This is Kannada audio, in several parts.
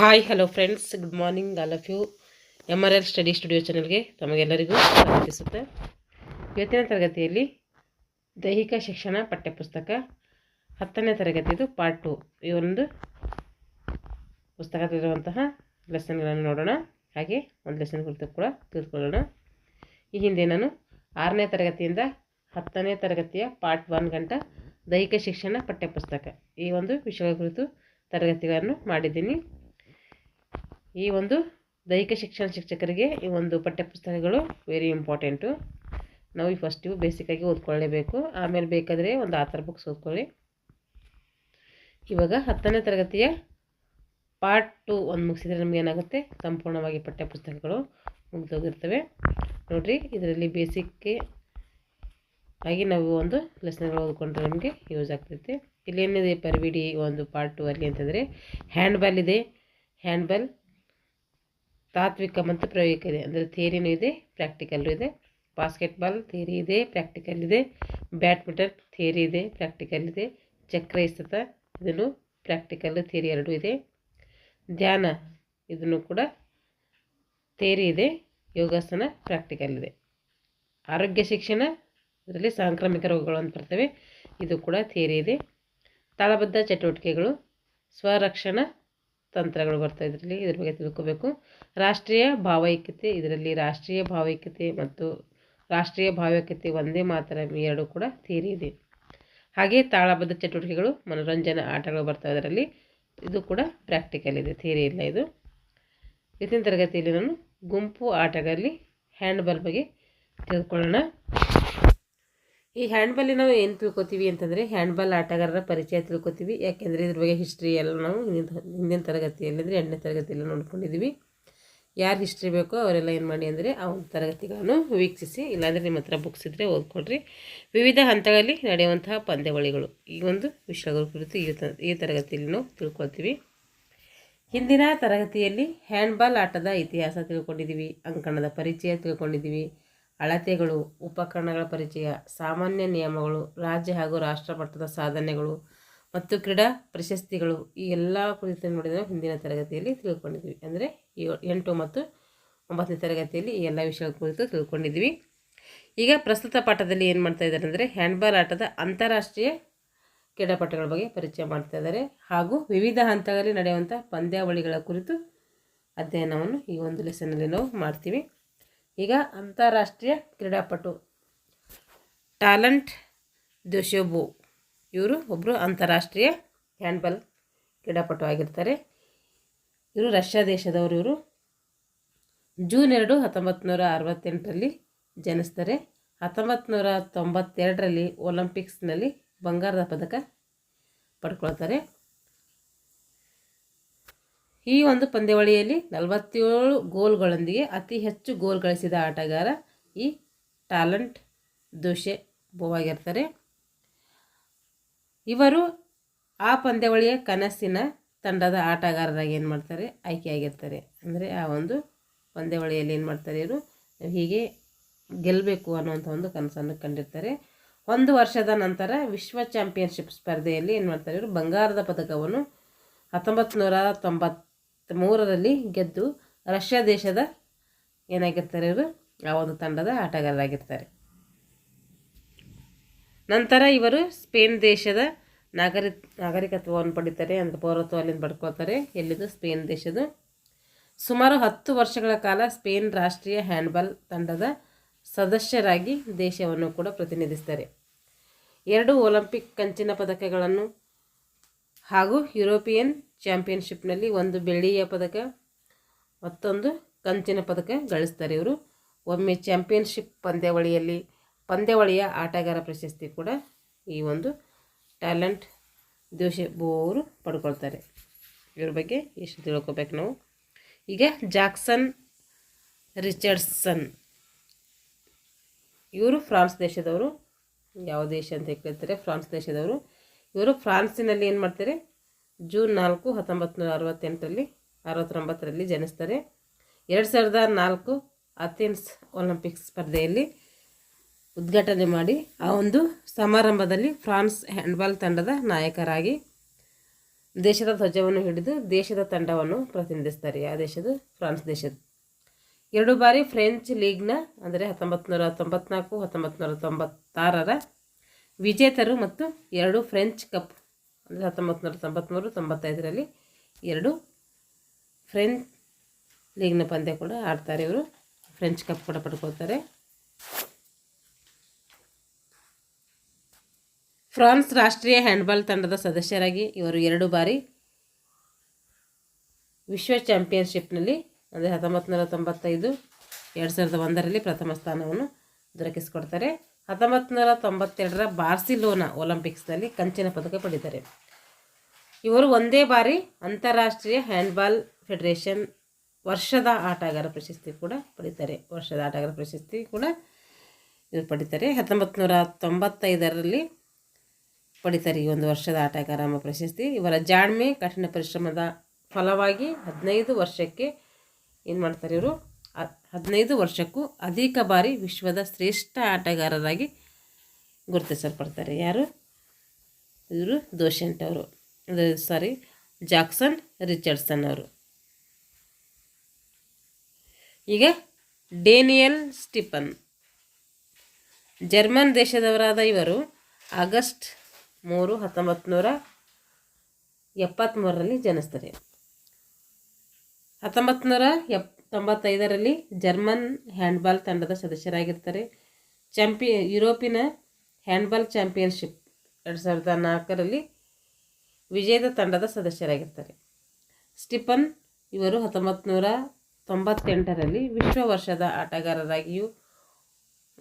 Hi hello friends, good morning all of you. MRL study studio ಚಾನಲ್ಗೆ ತಮಗೆಲ್ಲರಿಗೂ ಸ್ವಾಗತಿಸುತ್ತೆ. ಇವತ್ತಿನ ತರಗತಿಯಲ್ಲಿ ದೈಹಿಕ ಶಿಕ್ಷಣ ಪಠ್ಯಪುಸ್ತಕ 10ನೇ ತರಗತಿದು ಪಾರ್ಟ್ 2 ಈ ಒಂದು ಪುಸ್ತಕದಲ್ಲಿರುವಂತಹ ಲೆಸನ್ಗಳನ್ನು ನೋಡೋಣ. ಹಾಗೆ ಒಂದು ಲೆಸನ್ ಕುರಿತು ಕೂಡ ತಿಳಿದುಕೊಳ್ಳೋಣ. ಈ ಹಿಂದೆ ನಾನು 6ನೇ ತರಗತಿಯಿಂದ 10ನೇ ತರಗತಿಯ ಪಾರ್ಟ್ 1 ಗಂಟ ದೈಹಿಕ ಶಿಕ್ಷಣ ಪಠ್ಯಪುಸ್ತಕ ಈ ಒಂದು ವಿಷಯಗಳ ಕುರಿತು ತರಗತಿಗಳನ್ನು ಮಾಡಿದ್ದೀನಿ. ಈ ಒಂದು ದೈಹಿಕ ಶಿಕ್ಷಣ ಶಿಕ್ಷಕರಿಗೆ ಈ ಒಂದು ಪಠ್ಯಪುಸ್ತಕಗಳು ವೆರಿ ಇಂಪಾರ್ಟೆಂಟು. ನಾವು ಫಸ್ಟ್ ಇವು ಬೇಸಿಕ್ಕಾಗಿ ಓದ್ಕೊಳ್ಳೇಬೇಕು. ಆಮೇಲೆ ಬೇಕಾದರೆ ಒಂದು ಆಥರ್ ಬುಕ್ಸ್ ಓದ್ಕೊಳ್ಳಿ. ಇವಾಗ 10ನೇ ತರಗತಿಯ ಪಾರ್ಟ್ 2 ಒಂದು ಮುಗಿಸಿದರೆ ನಮಗೆ ಏನಾಗುತ್ತೆ, ಸಂಪೂರ್ಣವಾಗಿ ಪಠ್ಯಪುಸ್ತಕಗಳು ಮುಗಿದೋಗಿರ್ತವೆ. ನೋಡಿರಿ, ಇದರಲ್ಲಿ ಬೇಸಿಕ್ಗೆ ಆಗಿ ನಾವು ಒಂದು ಲೆಸನ್ಗಳು ಓದ್ಕೊಂಡ್ರೆ ನಮಗೆ ಯೂಸ್ ಆಗ್ತೈತೆ. ಇಲ್ಲೇನಿದೆ ಪರಿವಿಡಿ ಒಂದು ಪಾರ್ಟ್ 2 ಅಲ್ಲಿ ಅಂತಂದರೆ ಹ್ಯಾಂಡ್ಬಾಲ್ ಇದೆ. ಹ್ಯಾಂಡ್ಬಾಲ್ ತಾತ್ವಿಕ ಮತ್ತು ಪ್ರಾಯೋಗಿಕ ಇದೆ, ಅಂದರೆ ಥಿಯರಿನೂ ಇದೆ, ಪ್ರಾಕ್ಟಿಕಲ್ಲು ಇದೆ. ಬಾಸ್ಕೆಟ್ಬಾಲ್ ಥಿಯರಿ ಇದೆ, ಪ್ರಾಕ್ಟಿಕಲ್ ಇದೆ. ಬ್ಯಾಡ್ಮಿಂಟನ್ ಥಿಯರಿ ಇದೆ, ಪ್ರಾಕ್ಟಿಕಲ್ ಇದೆ. ಚಕ್ರ ಎಸೆತ ಇದನ್ನು ಪ್ರಾಕ್ಟಿಕಲ್ಲು ಥಿಯರಿ ಎರಡೂ ಇದೆ. ಧ್ಯಾನ ಇದನ್ನು ಕೂಡ ಥಿಯರಿ ಇದೆ, ಯೋಗಾಸನ ಪ್ರಾಕ್ಟಿಕಲ್ ಇದೆ. ಆರೋಗ್ಯ ಶಿಕ್ಷಣ ಇದರಲ್ಲಿ ಸಾಂಕ್ರಾಮಿಕ ರೋಗಗಳು ಅಂತ ಬರ್ತವೆ, ಇದು ಕೂಡ ಥಿಯರಿ ಇದೆ. ತಾಳಬದ್ಧ ಚಟುವಟಿಕೆಗಳು, ಸ್ವರಕ್ಷಣಾ ತಂತ್ರಗಳು ಬರ್ತವೆ ಇದರಲ್ಲಿ, ಇದ್ರ ಬಗ್ಗೆ ತಿಳ್ಕೋಬೇಕು. ರಾಷ್ಟ್ರೀಯ ಭಾವೈಕ್ಯತೆ, ಇದರಲ್ಲಿ ರಾಷ್ಟ್ರೀಯ ಭಾವೈಕ್ಯತೆ ಮತ್ತು ರಾಷ್ಟ್ರೀಯ ಭಾವೈಕ್ಯತೆ ಒಂದೇ ಮಾತ್ರ ಎರಡು ಕೂಡ ಥಿಯರಿ ಇದೆ. ಹಾಗೆ ತಾಳಬದ್ಧ ಚಟುವಟಿಕೆಗಳು, ಮನೋರಂಜನಾ ಆಟಗಳು ಬರ್ತವೆ ಇದರಲ್ಲಿ, ಇದು ಕೂಡ ಪ್ರಾಕ್ಟಿಕಲ್ ಇದೆ, ಥಿಯರಿ ಇಲ್ಲ ಇದು. ಇವತ್ತಿನ ತರಗತಿಯಲ್ಲಿ ನಾನು ಗುಂಪು ಆಟಗಳಲ್ಲಿ ಹ್ಯಾಂಡ್ಬಾಲ್ ಬಗ್ಗೆ ತಿಳ್ಕೊಳ್ಳೋಣ. ಈ ಹ್ಯಾಂಡ್ಬಾಲ್ ನಾವು ಏನು ತಿಳ್ಕೊತೀವಿ ಅಂತಂದರೆ, ಹ್ಯಾಂಡ್ಬಾಲ್ ಆಟಗಾರರ ಪರಿಚಯ ತಿಳ್ಕೊತೀವಿ. ಯಾಕೆಂದರೆ ಇದ್ರ ಬಗ್ಗೆ ಹಿಸ್ಟ್ರಿ ಎಲ್ಲ ನಾವು ಹಿಂದಿನ ತರಗತಿಯಲ್ಲಿ ಅಂದರೆ 8ನೇ ತರಗತಿಯಲ್ಲಿ ನೋಡ್ಕೊಂಡಿದ್ದೀವಿ. ಯಾರು ಹಿಸ್ಟ್ರಿ ಬೇಕೋ ಅವರೆಲ್ಲ ಏನು ಮಾಡಿ ಅಂದರೆ ಆ ಒಂದು ತರಗತಿಗಳನ್ನು ವೀಕ್ಷಿಸಿ, ಇಲ್ಲಾಂದರೆ ನಿಮ್ಮ ಹತ್ರ ಬುಕ್ಸ್ ಇದ್ದರೆ ಓದ್ಕೊಳ್ರಿ. ವಿವಿಧ ಹಂತಗಳಲ್ಲಿ ನಡೆಯುವಂತಹ ಪಂದ್ಯಾವಳಿಗಳು ಈ ಒಂದು ವಿಷಯಗಳ ಕುರಿತು ಈ ತರಗತಿಯಲ್ಲಿ ನಾವು ತಿಳ್ಕೊಳ್ತೀವಿ. ಹಿಂದಿನ ತರಗತಿಯಲ್ಲಿ ಹ್ಯಾಂಡ್ಬಾಲ್ ಆಟದ ಇತಿಹಾಸ ತಿಳ್ಕೊಂಡಿದ್ದೀವಿ, ಅಂಕಣದ ಪರಿಚಯ ತಿಳ್ಕೊಂಡಿದ್ದೀವಿ, ಅಳತೆಗಳು, ಉಪಕರಣಗಳ ಪರಿಚಯ, ಸಾಮಾನ್ಯ ನಿಯಮಗಳು, ರಾಜ್ಯ ಹಾಗೂ ರಾಷ್ಟ್ರ ಮಟ್ಟದ ಸಾಧನೆಗಳು ಮತ್ತು ಕ್ರೀಡಾ ಪ್ರಶಸ್ತಿಗಳು ಈ ಎಲ್ಲ ಕುರಿತು ನೋಡಿದ ಹಿಂದಿನ ತರಗತಿಯಲ್ಲಿ ತಿಳ್ಕೊಂಡಿದ್ವಿ. ಅಂದರೆ 8 ಮತ್ತು 9ನೇ ತರಗತಿಯಲ್ಲಿ ಈ ಎಲ್ಲ ವಿಷಯಗಳ ಕುರಿತು ತಿಳ್ಕೊಂಡಿದ್ವಿ. ಈಗ ಪ್ರಸ್ತುತ ಪಾಠದಲ್ಲಿ ಏನು ಮಾಡ್ತಾ ಇದ್ದಾರೆ ಅಂದರೆ, ಹ್ಯಾಂಡ್ಬಾಲ್ ಆಟದ ಅಂತಾರಾಷ್ಟ್ರೀಯ ಕ್ರೀಡಾಪಟುಗಳ ಬಗ್ಗೆ ಪರಿಚಯ ಮಾಡ್ತಾ ಇದ್ದಾರೆ ಹಾಗೂ ವಿವಿಧ ಹಂತಗಳಲ್ಲಿ ನಡೆಯುವಂಥ ಪಂದ್ಯಾವಳಿಗಳ ಕುರಿತು ಅಧ್ಯಯನವನ್ನು ಈ ಒಂದು ಲೆಸನ್ನಲ್ಲಿ ನಾವು ಮಾಡ್ತೀವಿ. ಈಗ ಅಂತಾರಾಷ್ಟ್ರೀಯ ಕ್ರೀಡಾಪಟು ಟಾಲೆಂಟ್ ದೊಶೆಬೋ ಇವರು ಒಬ್ಬರು ಅಂತಾರಾಷ್ಟ್ರೀಯ ಹ್ಯಾಂಡ್ಬಾಲ್ ಕ್ರೀಡಾಪಟು ಆಗಿರ್ತಾರೆ. ಇವರು ರಷ್ಯಾ ದೇಶದವರು. ಇವರು ಜೂನ್ 2, 1968ರಲ್ಲಿ ಜನಿಸ್ತಾರೆ. 1992ರಲ್ಲಿ ಒಲಿಂಪಿಕ್ಸ್ನಲ್ಲಿ ಬಂಗಾರದ ಪದಕ ಪಡ್ಕೊಳ್ತಾರೆ. ಈ ಒಂದು ಪಂದ್ಯಾವಳಿಯಲ್ಲಿ 47 ಗೋಲ್ಗಳೊಂದಿಗೆ ಅತಿ ಹೆಚ್ಚು ಗೋಲ್ ಗಳಿಸಿದ ಆಟಗಾರ ಈ ಟಾಲೆಂಟ್ ದೊಶೆಬೋ ಆಗಿರ್ತಾರೆ. ಇವರು ಆ ಪಂದ್ಯಾವಳಿಯ ಕನಸಿನ ತಂಡದ ಆಟಗಾರರಾಗಿ ಏನು ಮಾಡ್ತಾರೆ, ಆಯ್ಕೆಯಾಗಿರ್ತಾರೆ. ಅಂದರೆ ಆ ಒಂದು ಪಂದ್ಯಾವಳಿಯಲ್ಲಿ ಏನು ಮಾಡ್ತಾರೆ, ಇವರು ಹೀಗೆ ಗೆಲ್ಲಬೇಕು ಅನ್ನುವಂಥ ಒಂದು ಕನಸನ್ನು ಕಂಡಿರ್ತಾರೆ. 1 ವರ್ಷದ ನಂತರ ವಿಶ್ವ ಚಾಂಪಿಯನ್ಶಿಪ್ ಸ್ಪರ್ಧೆಯಲ್ಲಿ ಏನು ಮಾಡ್ತಾರೆ, ಇವರು ಬಂಗಾರದ ಪದಕವನ್ನು 1993ರಲ್ಲಿ ಗೆದ್ದು ರಷ್ಯಾ ದೇಶದ ಏನಾಗಿರ್ತಾರೆ, ಇವರು ಆ ಒಂದು ತಂಡದ ಆಟಗಾರರಾಗಿರ್ತಾರೆ. ನಂತರ ಇವರು ಸ್ಪೇನ್ ದೇಶದ ನಾಗರಿಕತ್ವವನ್ನು ಪಡಿತಾರೆ, ಅಂದರೆ ಪೌರತ್ವ ಅಲ್ಲಿಂದ ಪಡ್ಕೊಳ್ತಾರೆ. ಎಲ್ಲಿದು, ಸ್ಪೇನ್ ದೇಶದ. ಸುಮಾರು 10 ವರ್ಷಗಳ ಕಾಲ ಸ್ಪೇನ್ ರಾಷ್ಟ್ರೀಯ ಹ್ಯಾಂಡ್ಬಾಲ್ ತಂಡದ ಸದಸ್ಯರಾಗಿ ದೇಶವನ್ನು ಕೂಡ ಪ್ರತಿನಿಧಿಸ್ತಾರೆ. 2 ಒಲಿಂಪಿಕ್ ಕಂಚಿನ ಪದಕಗಳನ್ನು ಹಾಗೂ ಯುರೋಪಿಯನ್ ಚಾಂಪಿಯನ್ಶಿಪ್ನಲ್ಲಿ 1 ಬೆಳ್ಳಿಯ ಪದಕ ಮತ್ತೊಂದು ಕಂಚಿನ ಪದಕ ಗಳಿಸ್ತಾರೆ. ಇವರು ಒಮ್ಮೆ ಚಾಂಪಿಯನ್ಶಿಪ್ ಪಂದ್ಯಾವಳಿಯ ಆಟಗಾರ ಪ್ರಶಸ್ತಿ ಕೂಡ ಈ ಒಂದು ಟಾಲೆಂಟ್ ದೊಶೆಬೋ ಅವರು ಪಡ್ಕೊಳ್ತಾರೆ. ಇವ್ರ ಬಗ್ಗೆ ಎಷ್ಟು ತಿಳ್ಕೊಬೇಕು ನಾವು. ಈಗ ಜಾಕ್ಸನ್ ರಿಚರ್ಡ್ಸನ್ ಇವರು ಫ್ರಾನ್ಸ್ ದೇಶದವರು. ಯಾವ ದೇಶ ಅಂತ ಕೇಳ್ತಾರೆ, ಫ್ರಾನ್ಸ್ ದೇಶದವರು. ಇವರು ಫ್ರಾನ್ಸಿನಲ್ಲಿ ಏನು ಮಾಡ್ತಾರೆ, ಜೂನ್ 4, 1969ರಲ್ಲಿ ಜನಿಸ್ತಾರೆ. 2004 ಅಥೆನ್ಸ್ ಒಲಿಂಪಿಕ್ಸ್ ಸ್ಪರ್ಧೆಯಲ್ಲಿ ಉದ್ಘಾಟನೆ ಮಾಡಿ ಆ ಒಂದು ಸಮಾರಂಭದಲ್ಲಿ ಫ್ರಾನ್ಸ್ ಹ್ಯಾಂಡ್ಬಾಲ್ ತಂಡದ ನಾಯಕರಾಗಿ ದೇಶದ ಧ್ವಜವನ್ನು ಹಿಡಿದು ದೇಶದ ತಂಡವನ್ನು ಪ್ರತಿನಿಧಿಸ್ತಾರೆ. ಯಾವ ದೇಶದ್ದು? ಫ್ರಾನ್ಸ್ ದೇಶದ. 2 ಬಾರಿ ಫ್ರೆಂಚ್ ಲೀಗ್ನ ಅಂದರೆ 1994, 1996 ವಿಜೇತರು ಮತ್ತು 2 ಫ್ರೆಂಚ್ ಕಪ್ ಅಂದರೆ 1993, 95ರಲ್ಲಿ 2 ಫ್ರೆಂಚ್ ಲೀಗ್ನ ಪಂದ್ಯ ಕೂಡ ಆಡ್ತಾರೆ. ಇವರು ಫ್ರೆಂಚ್ ಕಪ್ ಕೂಡ ಪಡ್ಕೊಳ್ತಾರೆ. ಫ್ರಾನ್ಸ್ ರಾಷ್ಟ್ರೀಯ ಹ್ಯಾಂಡ್ಬಾಲ್ ತಂಡದ ಸದಸ್ಯರಾಗಿ ಇವರು 2 ಬಾರಿ ವಿಶ್ವ ಚಾಂಪಿಯನ್ಶಿಪ್ನಲ್ಲಿ ಅಂದರೆ 1995, 2001ರಲ್ಲಿ ಪ್ರಥಮ ಸ್ಥಾನವನ್ನು ದೊರಕಿಸಿಕೊಡ್ತಾರೆ. 1992ರ ಬಾರ್ಸಿಲೋನಾ ಒಲಿಂಪಿಕ್ಸ್ನಲ್ಲಿ ಕಂಚಿನ ಪದಕ ಪಡೆದಿದ್ದಾರೆ. ಇವರು ಒಂದೇ ಬಾರಿ ಅಂತಾರಾಷ್ಟ್ರೀಯ ಹ್ಯಾಂಡ್ಬಾಲ್ ಫೆಡರೇಷನ್ ವರ್ಷದ ಆಟಗಾರ ಪ್ರಶಸ್ತಿ ಕೂಡ ಪಡಿತಾರೆ. ವರ್ಷದ ಆಟಗಾರ ಪ್ರಶಸ್ತಿ ಕೂಡ ಇವರು ಪಡಿತಾರೆ. 1995ರಲ್ಲಿ ಪಡಿತಾರೆ ಈ ಒಂದು ವರ್ಷದ ಆಟಗಾರ ಎಂಬ ಪ್ರಶಸ್ತಿ. ಇವರ ಜಾಣ್ಮೆ, ಕಠಿಣ ಪರಿಶ್ರಮದ ಫಲವಾಗಿ 15 ವರ್ಷಕ್ಕೆ ಏನು ಮಾಡ್ತಾರೆ ಇವರು 15 ವರ್ಷಕ್ಕೂ ಅಧಿಕ ಬಾರಿ ವಿಶ್ವದ ಶ್ರೇಷ್ಠ ಆಟಗಾರರಾಗಿ ಗುರುತಿಸಲ್ಪಡ್ತಾರೆ. ಯಾರು? ಇವರು ದೋಶೆಂಟ್ ಅವರು, ಜಾಕ್ಸನ್ ರಿಚರ್ಡ್ಸನ್ ಅವರು. ಈಗ ಡೇನಿಯಲ್ ಸ್ಟಿಫನ್, ಜರ್ಮನ್ ದೇಶದವರಾದ ಇವರು ಆಗಸ್ಟ್ 3, 1973ರಲ್ಲಿ ಜನಿಸ್ತಾರೆ. 1995ರಲ್ಲಿ ಜರ್ಮನ್ ಹ್ಯಾಂಡ್ಬಾಲ್ ತಂಡದ ಸದಸ್ಯರಾಗಿರ್ತಾರೆ. ಯುರೋಪಿನ ಹ್ಯಾಂಡ್ಬಾಲ್ ಚಾಂಪಿಯನ್ಶಿಪ್ 2004ರಲ್ಲಿ ವಿಜೇತ ತಂಡದ ಸದಸ್ಯರಾಗಿರ್ತಾರೆ. ಸ್ಟಿಫನ್ ಇವರು 1998ರಲ್ಲಿ ವಿಶ್ವ ವರ್ಷದ ಆಟಗಾರರಾಗಿಯೂ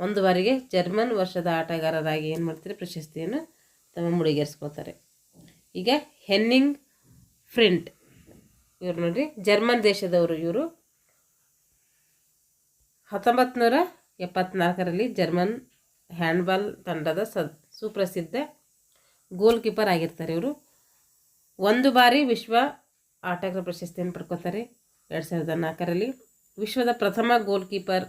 1 ಬಾರಿಗೆ ಜರ್ಮನ್ ವರ್ಷದ ಆಟಗಾರರಾಗಿ ಏನು ಮಾಡ್ತಾರೆ ಪ್ರಶಸ್ತಿಯನ್ನು ತಮ್ಮ ಮುಡಿಗೇರಿಸ್ಕೊಳ್ತಾರೆ. ಈಗ ಹೆನ್ನಿಂಗ್ ಫ್ರಿಂಟ್ ಇವರು ನೋಡಿರಿ, ಜರ್ಮನ್ ದೇಶದವರು. ಇವರು 1974ರಲ್ಲಿ ಜರ್ಮನ್ ಹ್ಯಾಂಡ್ಬಾಲ್ ತಂಡದ ಸುಪ್ರಸಿದ್ಧ ಗೋಲ್ ಕೀಪರ್ ಆಗಿರ್ತಾರೆ. ಇವರು 1 ಬಾರಿ ವಿಶ್ವ ಆಟಗಾರ ಪ್ರಶಸ್ತಿಯನ್ನು ಪಡ್ಕೋತಾರೆ. 2004ರಲ್ಲಿ ವಿಶ್ವದ ಪ್ರಥಮ ಗೋಲ್ ಕೀಪರ್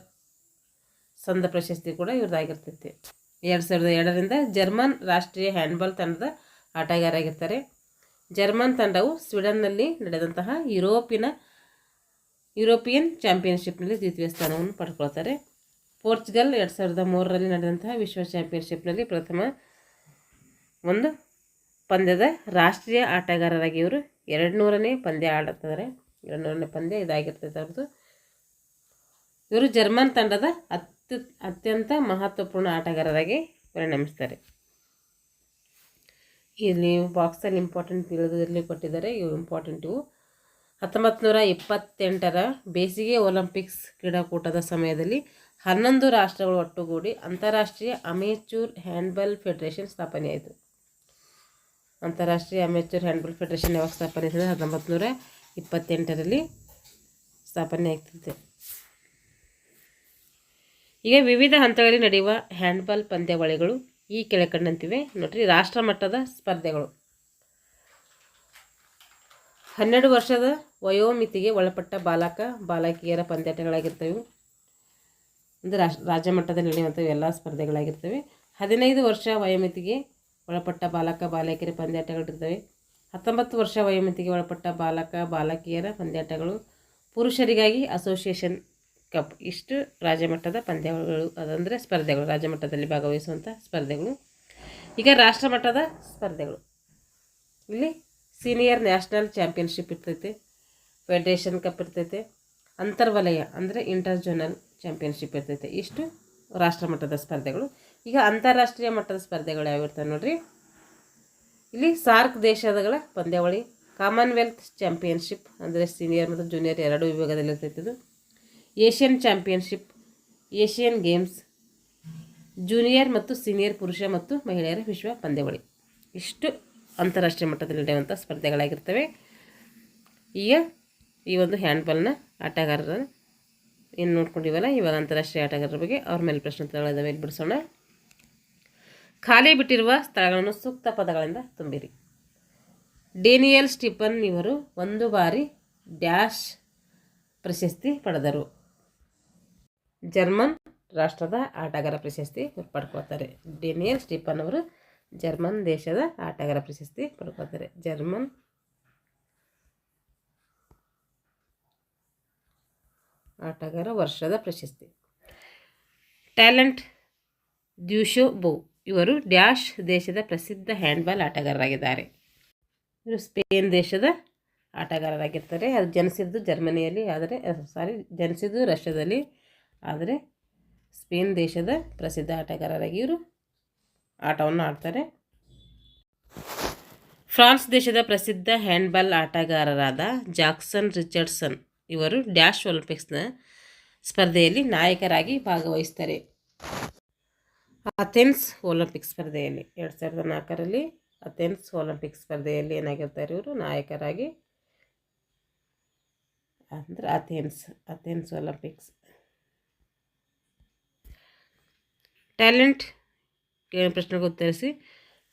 ಸಂದ ಪ್ರಶಸ್ತಿ ಕೂಡ ಇವ್ರದ್ದಾಗಿರ್ತೈತೆ. 2002ರಿಂದ ಜರ್ಮನ್ ರಾಷ್ಟ್ರೀಯ ಹ್ಯಾಂಡ್ಬಾಲ್ ತಂಡದ ಆಟಗಾರ ಆಗಿರ್ತಾರೆ. ಜರ್ಮನ್ ತಂಡವು ಸ್ವೀಡನ್ನಲ್ಲಿ ನಡೆದಂತಹ ಯುರೋಪಿಯನ್ ಚಾಂಪಿಯನ್ಶಿಪ್ನಲ್ಲಿ ದ್ವಿತೀಯ ಸ್ಥಾನವನ್ನು ಪಡ್ಕೊಳ್ತಾರೆ. ಪೋರ್ಚುಗಲ್ 2003ರಲ್ಲಿ ನಡೆದಂತಹ ವಿಶ್ವ ಚಾಂಪಿಯನ್ಶಿಪ್ನಲ್ಲಿ ಪ್ರಥಮ ಒಂದು ಪಂದ್ಯದ ರಾಷ್ಟ್ರೀಯ ಆಟಗಾರರಾಗಿ ಇವರು 200ನೇ ಪಂದ್ಯ ಆಡುತ್ತಾರೆ. 200ನೇ ಪಂದ್ಯ ಇದಾಗಿರ್ತೈತೆ ಅವ್ರದ್ದು. ಇವರು ಜರ್ಮನ್ ತಂಡದ ಅತ್ಯಂತ ಮಹತ್ವಪೂರ್ಣ ಆಟಗಾರರಾಗಿ ಪರಿಣಮಿಸ್ತಾರೆ. ಇಲ್ಲಿ ಬಾಕ್ಸಲ್ಲಿ ಇಂಪಾರ್ಟೆಂಟ್ ತಿಳಿದಿರಲಿ ಕೊಟ್ಟಿದ್ದಾರೆ. ಇವು ಇಂಪಾರ್ಟೆಂಟ್. ಇವು 1928ರ ಬೇಸಿಗೆ ಒಲಿಂಪಿಕ್ಸ್ ಕ್ರೀಡಾಕೂಟದ ಸಮಯದಲ್ಲಿ 11 ರಾಷ್ಟ್ರಗಳು ಒಟ್ಟುಗೂಡಿ ಅಂತಾರಾಷ್ಟ್ರೀಯ ಅಮೇಚೂರ್ ಹ್ಯಾಂಡ್ಬಾಲ್ ಫೆಡರೇಷನ್ ಸ್ಥಾಪನೆಯಾಯಿತು. ಅಂತಾರಾಷ್ಟ್ರೀಯ ಅಮೇಚೂರ್ ಹ್ಯಾಂಡ್ಬಾಲ್ ಫೆಡರೇಷನ್ ಯಾವಾಗ ಸ್ಥಾಪನೆ ಆಯಿತು? 1928ರಲ್ಲಿ ಸ್ಥಾಪನೆ ಆಗ್ತಿದೆ. ಈಗ ವಿವಿಧ ಹಂತಗಳಲ್ಲಿ ನಡೆಯುವ ಹ್ಯಾಂಡ್ಬಾಲ್ ಪಂದ್ಯಾವಳಿಗಳು ಈ ಕೆಳಕಂಡಂತಿವೆ ನೋಡ್ರಿ. ರಾಷ್ಟ್ರಮಟ್ಟದ ಸ್ಪರ್ಧೆಗಳು 12 ವರ್ಷದ ವಯೋಮಿತಿಗೆ ಒಳಪಟ್ಟ ಬಾಲಕಿಯರ ಪಂದ್ಯಾಟಗಳಾಗಿರ್ತವೆ. ಅಂದರೆ ರಾಜ್ಯ ಮಟ್ಟದಲ್ಲಿ ನಡೆಯುವಂಥವು ಎಲ್ಲ ಸ್ಪರ್ಧೆಗಳಾಗಿರ್ತವೆ. 15 ವರ್ಷ ವಯೋಮಿತಿಗೆ ಒಳಪಟ್ಟ ಬಾಲಕಿಯರ ಪಂದ್ಯಾಟಗಳಿರ್ತವೆ. 19 ವರ್ಷ ವಯೋಮಿತಿಗೆ ಒಳಪಟ್ಟ ಬಾಲಕಿಯರ ಪಂದ್ಯಾಟಗಳು. ಪುರುಷರಿಗಾಗಿ ಅಸೋಸಿಯೇಷನ್ ಕಪ್. ಇಷ್ಟು ರಾಜ್ಯ ಮಟ್ಟದ ಪಂದ್ಯಗಳು, ಅದಂದರೆ ಸ್ಪರ್ಧೆಗಳು, ರಾಜ್ಯ ಮಟ್ಟದಲ್ಲಿ ಭಾಗವಹಿಸುವಂಥ ಸ್ಪರ್ಧೆಗಳು. ಈಗ ರಾಷ್ಟ್ರಮಟ್ಟದ ಸ್ಪರ್ಧೆಗಳು. ಇಲ್ಲಿ ಸೀನಿಯರ್ ನ್ಯಾಷನಲ್ ಚಾಂಪಿಯನ್ಶಿಪ್ ಇರ್ತೈತೆ, ಫೆಡರೇಷನ್ ಕಪ್ ಇರ್ತೈತೆ, ಅಂತರ್ವಲಯ ಅಂದರೆ ಇಂಟರ್ ಝೋನಲ್ ಚಾಂಪಿಯನ್ಶಿಪ್ ಇರ್ತೈತೆ. ಇಷ್ಟು ರಾಷ್ಟ್ರಮಟ್ಟದ ಸ್ಪರ್ಧೆಗಳು. ಈಗ ಅಂತಾರಾಷ್ಟ್ರೀಯ ಮಟ್ಟದ ಸ್ಪರ್ಧೆಗಳು ಯಾವಿರ್ತವೆ ನೋಡ್ರಿ. ಇಲ್ಲಿ ಸಾರ್ಕ್ ದೇಶಗಳ ಪಂದ್ಯಾವಳಿ, ಕಾಮನ್ವೆಲ್ತ್ ಚಾಂಪಿಯನ್ಶಿಪ್ ಅಂದರೆ ಸೀನಿಯರ್ ಮತ್ತು ಜೂನಿಯರ್ 2 ವಿಭಾಗದಲ್ಲಿ ಇರ್ತೈತೆ. Asian championship, Asian games, junior ಮತ್ತು ಸೀನಿಯರ್ ಪುರುಷ ಮತ್ತು ಮಹಿಳೆಯರ ವಿಶ್ವ ಪಂದ್ಯಾವಳಿ. ಇಷ್ಟು ಅಂತಾರಾಷ್ಟ್ರೀಯ ಮಟ್ಟದಲ್ಲಿ ನಡೆಯುವಂಥ ಸ್ಪರ್ಧೆಗಳಾಗಿರ್ತವೆ. ಈಗ ಈ ಒಂದು ಹ್ಯಾಂಡ್ಬಾಲ್ನ ಆಟಗಾರರ ಏನು ನೋಡ್ಕೊಂಡಿವಲ್ಲ, ಇವಾಗ ಅಂತಾರಾಷ್ಟ್ರೀಯ ಆಟಗಾರರ ಬಗ್ಗೆ ಅವ್ರ ಮೇಲೆ ಪ್ರಶ್ನೋತ್ತರಗಳ ಮೇಲೆ ಬಿಡಿಸೋಣ. ಖಾಲಿ ಬಿಟ್ಟಿರುವ ಸ್ಥಳಗಳನ್ನು ಸೂಕ್ತ ಪದಗಳಿಂದ ತುಂಬಿರಿ. ಡೇನಿಯಲ್ ಸ್ಟಿಫನ್ ಇವರು 1 ಬಾರಿ ಡ್ಯಾಶ್ ಪ್ರಶಸ್ತಿ ಪಡೆದರು. ಜರ್ಮನ್ ರಾಷ್ಟ್ರದ ಆಟಗಾರ ಪ್ರಶಸ್ತಿ ಪಡ್ಕೊಳ್ತಾರೆ. ಡೇನಿಯಲ್ ಸ್ಟಿಫನ್ ಅವರು ಜರ್ಮನ್ ದೇಶದ ಆಟಗಾರ ಪ್ರಶಸ್ತಿ ಪಡ್ಕೊಳ್ತಾರೆ. ಜರ್ಮನ್ ಆಟಗಾರ ವರ್ಷದ ಪ್ರಶಸ್ತಿ. ಟ್ಯಾಲೆಂಟ್ ಡ್ಯೂಶೋ ಬೌ ಇವರು ಡ್ಯಾಶ್ ದೇಶದ ಪ್ರಸಿದ್ಧ ಹ್ಯಾಂಡ್ಬಾಲ್ ಆಟಗಾರರಾಗಿದ್ದಾರೆ. ಇವರು ಸ್ಪೇನ್ ದೇಶದ ಆಟಗಾರರಾಗಿರ್ತಾರೆ. ಅದು ಜನಿಸಿದ್ದು ಜರ್ಮನಿಯಲ್ಲಿ ಆದರೆ ಜನಿಸಿದ್ದು ರಷ್ಯಾದಲ್ಲಿ, ಆದರೆ ಸ್ಪೇನ್ ದೇಶದ ಪ್ರಸಿದ್ಧ ಆಟಗಾರರಾಗಿ ಇವರು ಆಟವನ್ನು ಆಡ್ತಾರೆ. ಫ್ರಾನ್ಸ್ ದೇಶದ ಪ್ರಸಿದ್ಧ ಹ್ಯಾಂಡ್ಬಾಲ್ ಆಟಗಾರರಾದ ಜಾಕ್ಸನ್ ರಿಚರ್ಡ್ಸನ್ ಇವರು ಡ್ಯಾಶ್ ಒಲಿಂಪಿಕ್ಸ್ನ ಸ್ಪರ್ಧೆಯಲ್ಲಿ ನಾಯಕರಾಗಿ ಭಾಗವಹಿಸ್ತಾರೆ. ಅಥೆನ್ಸ್ ಒಲಿಂಪಿಕ್ ಸ್ಪರ್ಧೆಯಲ್ಲಿ 2004ರಲ್ಲಿ ಅಥೆನ್ಸ್ ಒಲಿಂಪಿಕ್ ಸ್ಪರ್ಧೆಯಲ್ಲಿ ಏನಾಗಿರ್ತಾರೆ ಇವರು ನಾಯಕರಾಗಿ, ಅಂದರೆ ಅಥೆನ್ಸ್ ಒಲಿಂಪಿಕ್ಸ್. ಟ್ಯಾಲೆಂಟ್ ಪ್ರಶ್ನೆಗೆ ಉತ್ತರಿಸಿ.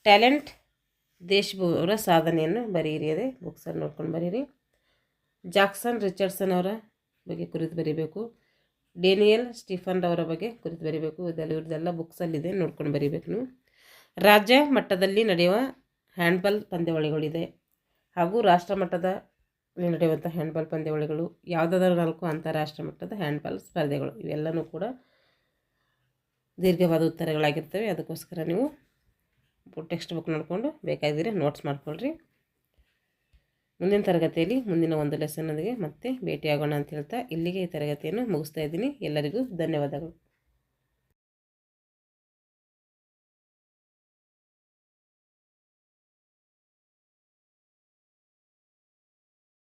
ಟ್ಯಾಲೆಂಟ್ ದೇಶ್ಬು ಅವರ ಸಾಧನೆಯನ್ನು ಬರೆಯಿರಿ, ಅದೇ ಬುಕ್ಸಲ್ಲಿ ನೋಡ್ಕೊಂಡು ಬರೀರಿ. ಜಾಕ್ಸನ್ ರಿಚರ್ಡ್ಸನ್ ಅವರ ಬಗ್ಗೆ ಕುರಿತು ಬರೀಬೇಕು. ಡೇನಿಯಲ್ ಸ್ಟೀಫನ್ ಅವರ ಬಗ್ಗೆ ಕುರಿತು ಬರೀಬೇಕು. ಇವ್ರದ್ದೆಲ್ಲ ಬುಕ್ಸಲ್ಲಿದೆ, ನೋಡ್ಕೊಂಡು ಬರೀಬೇಕು ನೀವು. ರಾಜ್ಯ ಮಟ್ಟದಲ್ಲಿ ನಡೆಯುವ ಹ್ಯಾಂಡ್ಬಾಲ್ ಪಂದ್ಯಾವಳಿಗಳಿದೆ ಹಾಗೂ ರಾಷ್ಟ್ರ ಮಟ್ಟದಲ್ಲಿ ನಡೆಯುವಂಥ ಹ್ಯಾಂಡ್ಬಾಲ್ ಪಂದ್ಯಾವಳಿಗಳು, ಯಾವುದಾದ್ರೂ 4 ಅಂತಾರಾಷ್ಟ್ರೀಯ ಮಟ್ಟದ ಹ್ಯಾಂಡ್ಬಾಲ್ ಸ್ಪರ್ಧೆಗಳು, ಇವೆಲ್ಲವೂ ಕೂಡ ದೀರ್ಘವಾದ ಉತ್ತರಗಳಾಗಿರ್ತವೆ. ಅದಕ್ಕೋಸ್ಕರ ನೀವು ಟೆಕ್ಸ್ಟ್ ಬುಕ್ ನೋಡಿಕೊಂಡು ಬೇಕಾಗಿದ್ದರೆ ನೋಟ್ಸ್ ಮಾಡ್ಕೊಳ್ರಿ. ಮುಂದಿನ ತರಗತಿಯಲ್ಲಿ ಮುಂದಿನ ಒಂದು ಲೆಸನ್ನೊಂದಿಗೆ ಮತ್ತೆ ಭೇಟಿಯಾಗೋಣ ಅಂತ ಹೇಳ್ತಾ ಇಲ್ಲಿಗೆ ಈ ತರಗತಿಯನ್ನು ಮುಗಿಸ್ತಾ ಇದ್ದೀನಿ. ಎಲ್ಲರಿಗೂ ಧನ್ಯವಾದಗಳು.